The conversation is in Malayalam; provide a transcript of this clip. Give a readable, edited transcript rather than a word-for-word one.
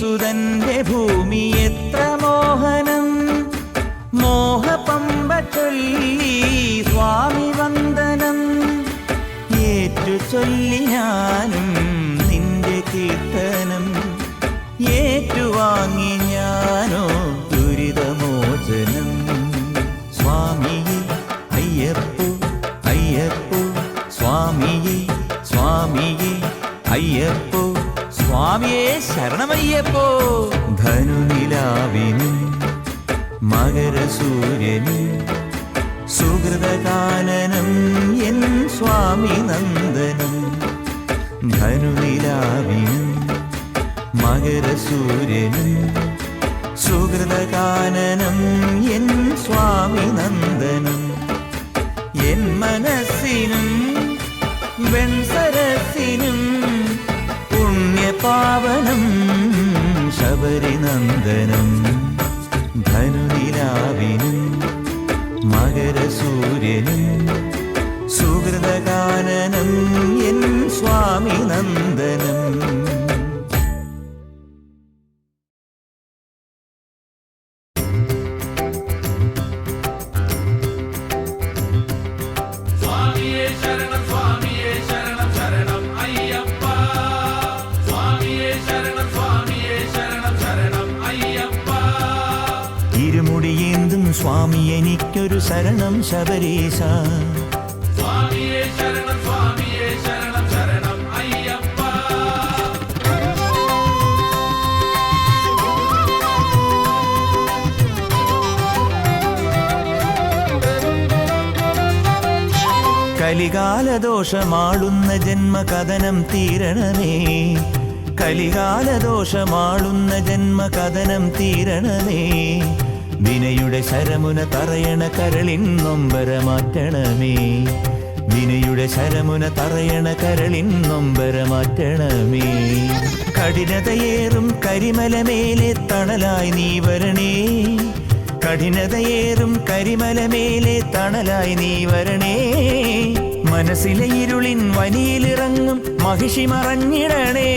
സുരന്റെ ഭൂമി എത്ര മോഹനം, മോഹപമ്പ ചൊല്ലി സ്വാമി വന്ദനം. ഏറ്റു ചൊല്ലി ഞാനും നിന്റെ കീർത്തനം, ഏറ്റുവാങ്ങി ഞാനോ ദുരിതമോചനം. സ്വാമിയെ അയ്യപ്പോ അയ്യപ്പോ, സ്വാമിയെ സ്വാമിയെ അയ്യപ്പോ, സ്വാമിയെ ശരണമയ്യപ്പോ. ധനുനിലാവിനും മകരസൂര്യനും സുഹൃതകാനനം എൻ സ്വാമി നന്ദനം. ധനുനിലാവിനും മകരസൂര്യനും സുഹൃതകാനനം എൻ സ്വാമി നന്ദനം. എൻ മനസ്സിനും വെൺസരസിനും പുണ്യപാവനം ശബരിനന്ദനം. ധനുനിലാവിനും മകരസൂര്യനും സുഹൃതകാനനം എൻ സ്വാമി നന്ദനം. ഇരുമുടിയേന്തും സ്വാമി എനിക്കൊരു ശരണം ശബരീശ. കലികാലദോഷമാളുന്ന ജന്മകഥനം തീരണമേ, കലികാലദോഷമാളുന്ന ജന്മകഥനം തീരണമേ. വിനയുടെ ശരമുന തറയണ കരളിൻ നൊമ്പര മാറ്റണമേ, വിനയുടെ ശരമുന തറയണ കരളിൻ നൊമ്പര മാറ്റണമേ. കഠിനതയേറും കരിമലമേലെ തണലായി നീ വരണേ, കഠിനതയേറും കരിമലമേലെ തണലായി നീ വരണേ. മനസ്സിലെ ഇരുളിൻ വനിയിലിറങ്ങും മഹിഷി മറഞ്ഞിടണേ